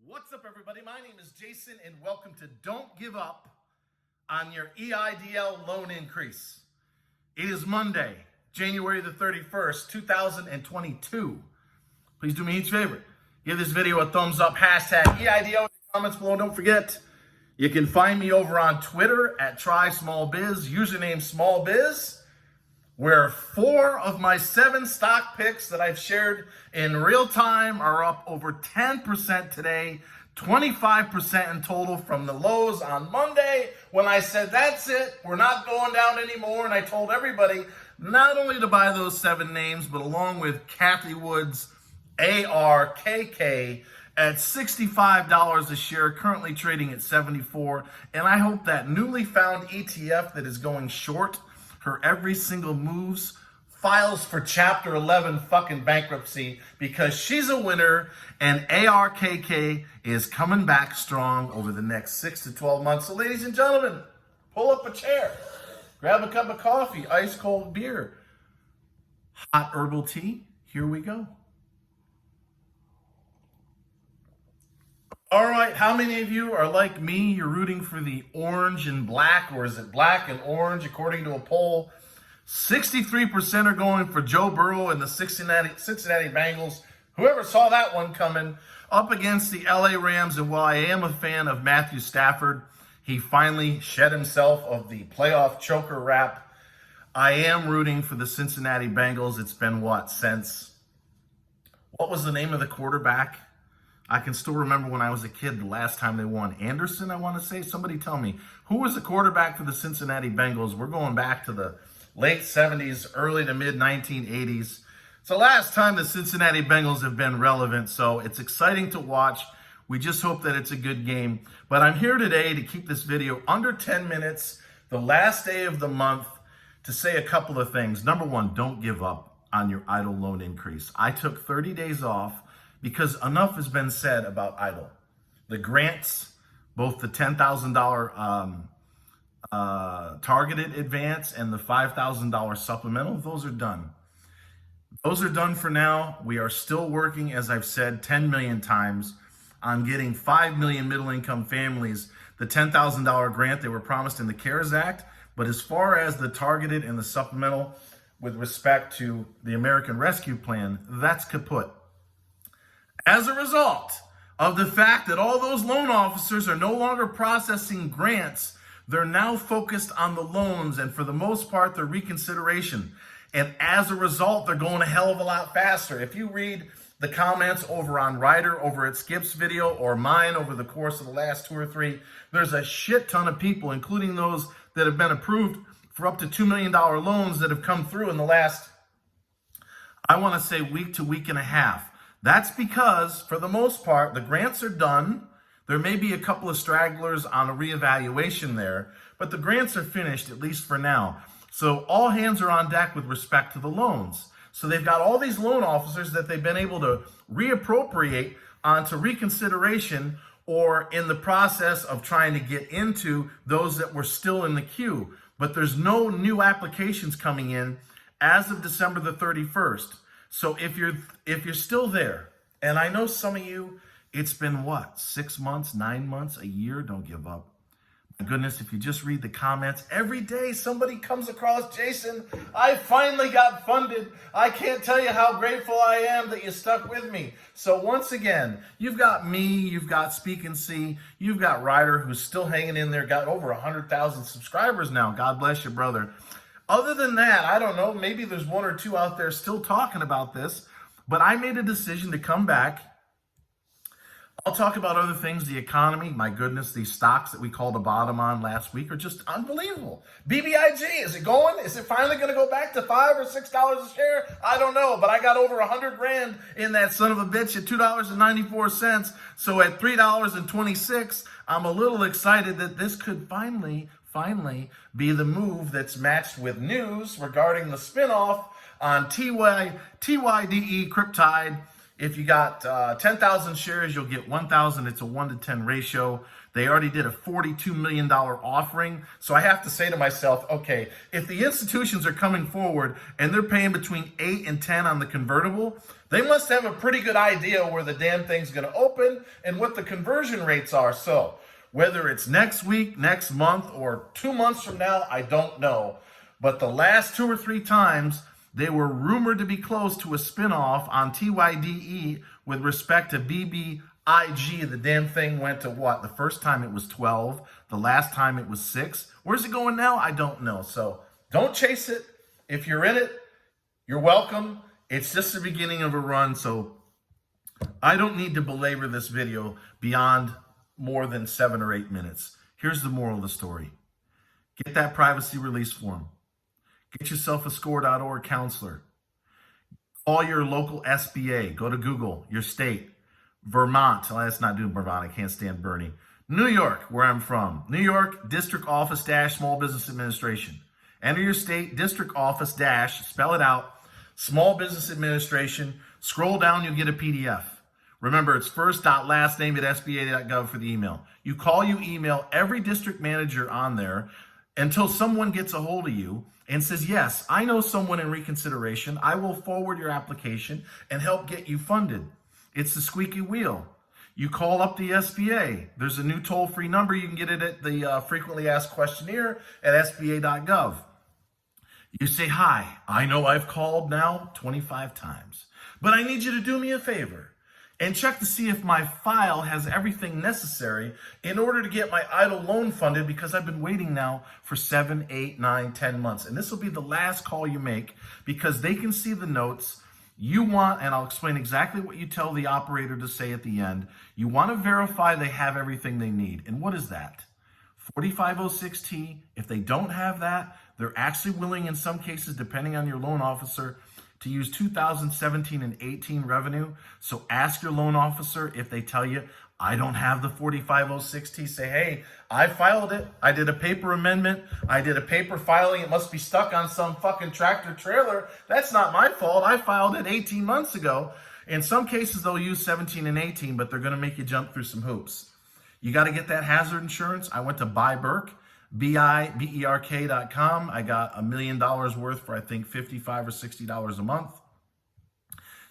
What's up, everybody? My name is Jason, and welcome to Don't Give Up on Your EIDL Loan Increase. It is Monday, January the 31st, 2022. Please do me each favor. Give this video a thumbs up, hashtag EIDL in the comments below. Don't forget, you can find me over on Twitter at TrySmallBiz, username SmallBiz, where 4 of my 7 stock picks that I've shared in real time are up over 10% today, 25% in total from the lows on Monday when I said, that's it, we're not going down anymore. And I told everybody not only to buy those 7 names, but along with Kathy Wood's ARKK at $65 a share, currently trading at $74. And I hope that newly found ETF that is going short her every single moves files for chapter 11 fucking bankruptcy, because she's a winner and ARKK is coming back strong over the next 6 to 12 months. So ladies and gentlemen, pull up a chair, grab a cup of coffee, ice cold beer, hot herbal tea. Here we go. All right, how many of you are like me? You're rooting for the orange and black, or is it black and orange? According to a poll, 63% are going for Joe Burrow and the Cincinnati Bengals. Whoever saw that one coming, up against the LA Rams. And while I am a fan of Matthew Stafford, he finally shed himself of the playoff choker rap. I am rooting for the Cincinnati Bengals. It's been what was the name of the quarterback? I can still remember when I was a kid, the last time they won. Anderson, I want to say. Somebody tell me, who was the quarterback for the Cincinnati Bengals? We're going back to the late 70s, early to mid 1980s. It's the last time the Cincinnati Bengals have been relevant, so it's exciting to watch. We just hope that it's a good game. But I'm here today to keep this video under 10 minutes, the last day of the month, to say a couple of things. Number one, don't give up on your EIDL loan increase. I took 30 days off because enough has been said about EIDL. The grants, both the $10,000 targeted advance and the $5,000 supplemental, those are done. Those are done for now. We are still working, as I've said 10 million times, on getting 5 million middle-income families the $10,000 grant they were promised in the CARES Act. But as far as the targeted and the supplemental with respect to the American Rescue Plan, that's kaput. As a result of the fact that all those loan officers are no longer processing grants, they're now focused on the loans, and for the most part, their reconsideration. And as a result, they're going a hell of a lot faster. If you read the comments over on Ryder, over at Skip's video, or mine over the course of the last 2 or 3, there's a shit ton of people, including those that have been approved for up to $2 million loans that have come through in the last, I want to say, week to week and a half. That's because, for the most part, the grants are done. There may be a couple of stragglers on a reevaluation there, but the grants are finished, at least for now. So all hands are on deck with respect to the loans. So they've got all these loan officers that they've been able to reappropriate onto reconsideration, or in the process of trying to get into those that were still in the queue. But there's no new applications coming in as of December the 31st. So if you're still there, and I know some of you, it's been 6 months, 9 months, a year, don't give up. My goodness, if you just read the comments, every day somebody comes across, Jason, I finally got funded. I can't tell you how grateful I am that you stuck with me. So once again, you've got me, you've got Speak and See, you've got Ryder, who's still hanging in there, got over 100,000 subscribers now. God bless you, brother. Other than that, I don't know, maybe there's 1 or 2 out there still talking about this, but I made a decision to come back. I'll talk about other things, the economy. My goodness, these stocks that we called a bottom on last week are just unbelievable. BBIG, is it going? Is it finally going to go back to $5 or $6 a share? I don't know, but I got over 100 grand in that son of a bitch at $2.94. So at $3.26, I'm a little excited that this could finally be the move that's matched with news regarding the spinoff on TYDE Cryptide. If you got 10,000 shares, you'll get 1,000. It's a 1-to-10 ratio. They already did a $42 million offering. So I have to say to myself, okay, if the institutions are coming forward and they're paying between 8 and 10 on the convertible, they must have a pretty good idea where the damn thing's going to open and what the conversion rates are. So whether it's next week, next month, or 2 months from now, I don't know. But the last 2 or 3 times, they were rumored to be close to a spinoff on TYDE with respect to BBIG. The damn thing went to what? The first time it was 12. The last time it was 6. Where's it going now? I don't know. So don't chase it. If you're in it, you're welcome. It's just the beginning of a run. So I don't need to belabor this video beyond more than 7 or 8 minutes. Here's the moral of the story. Get that privacy release form. Get yourself a score.org counselor. Call your local SBA. Go to Google, your state. Vermont. Well, let's not do Vermont. I can't stand Bernie. New York, where I'm from. New York District Office - Small Business Administration. Enter your state district office - spell it out, Small Business Administration. Scroll down, you'll get a PDF. Remember, it's first.lastname@sba.gov for the email. You call, you email every district manager on there until someone gets a hold of you and says, yes, I know someone in reconsideration. I will forward your application and help get you funded. It's the squeaky wheel. You call up the SBA. There's a new toll-free number. You can get it at the frequently asked questionnaire at sba.gov. You say, hi, I know I've called now 25 times, but I need you to do me a favor and check to see if my file has everything necessary in order to get my EIDL loan funded, because I've been waiting now for 7, 8, 9, 10 months. And this will be the last call you make, because they can see the notes. You want, and I'll explain exactly what you tell the operator to say at the end, you want to verify they have everything they need. And what is that? 4506T. If they don't have that, they're actually willing in some cases, depending on your loan officer, to use 2017 and 18 revenue. So ask your loan officer. If they tell you, I don't have the 4506T, say, hey, I filed it. I did a paper amendment. I did a paper filing. It must be stuck on some fucking tractor trailer. That's not my fault. I filed it 18 months ago. In some cases, they'll use 17 and 18, but they're going to make you jump through some hoops. You got to get that hazard insurance. I went to BuyBerk, BIBERK.com. I got $1 million worth for, I think, $55 or $60 a month.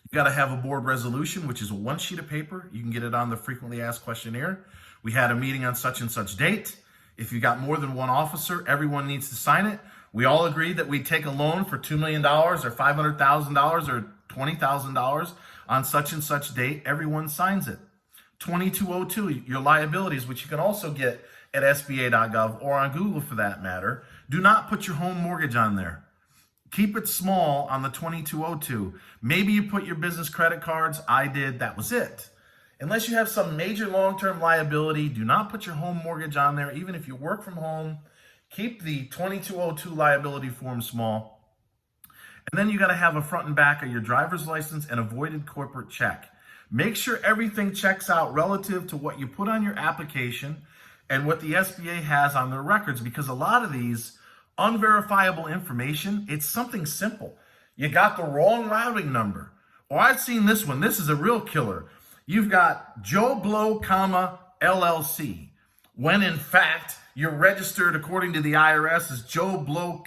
You got to have a board resolution, which is 1 sheet of paper. You can get it on the frequently asked questionnaire. We had a meeting on such and such date. If you got more than one officer, everyone needs to sign it. We all agreed that we'd take a loan for $2 million or $500,000 or $20,000 on such and such date. Everyone signs it. 2202, your liabilities, which you can also get at sba.gov or on Google for that matter. Do not put your home mortgage on there. Keep it small on the 2202. Maybe you put your business credit cards. I did. That was it. Unless you have some major long-term liability, do not put your home mortgage on there. Even if you work from home, keep the 2202 liability form small. And then you got to have a front and back of your driver's license and a voided corporate check. Make sure everything checks out relative to what you put on your application and what the SBA has on their records, because a lot of these unverifiable information, it's something simple. You got the wrong routing number. Or I've seen this one. This is a real killer. You've got Joe Blow, LLC, when in fact you're registered according to the IRS as Joe Blow,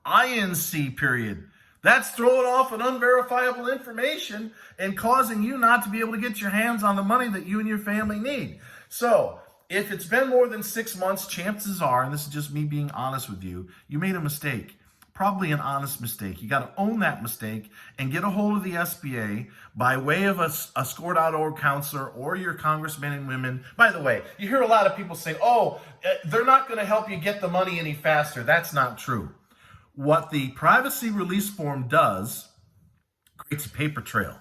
INC, period. That's throwing off an unverifiable information and causing you not to be able to get your hands on the money that you and your family need. So if it's been more than 6 months, chances are, and this is just me being honest with you, you made a mistake. Probably an honest mistake. You got to own that mistake and get a hold of the SBA by way of a score.org counselor or your congressmen and women. By the way, you hear a lot of people say, oh, they're not going to help you get the money any faster. That's not true. What the privacy release form does, creates a paper trail.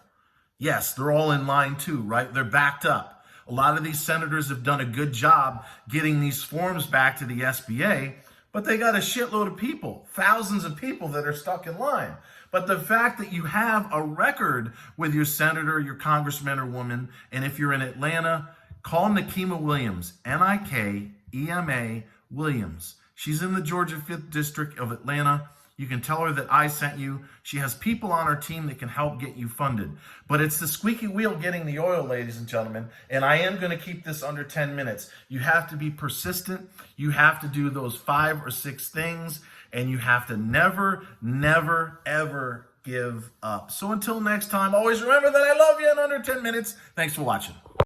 Yes, they're all in line too, right? They're backed up. A lot of these senators have done a good job getting these forms back to the SBA, but they got a shitload of people, thousands of people that are stuck in line. But the fact that you have a record with your senator, your congressman or woman, and if you're in Atlanta, call Nikema Williams, Nikema Williams. She's in the Georgia 5th District of Atlanta. You can tell her that I sent you. She has people on her team that can help get you funded. But it's the squeaky wheel getting the oil, ladies and gentlemen. And I am going to keep this under 10 minutes. You have to be persistent. You have to do those 5 or 6 things. And you have to never, never, ever give up. So until next time, always remember that I love you in under 10 minutes. Thanks for watching.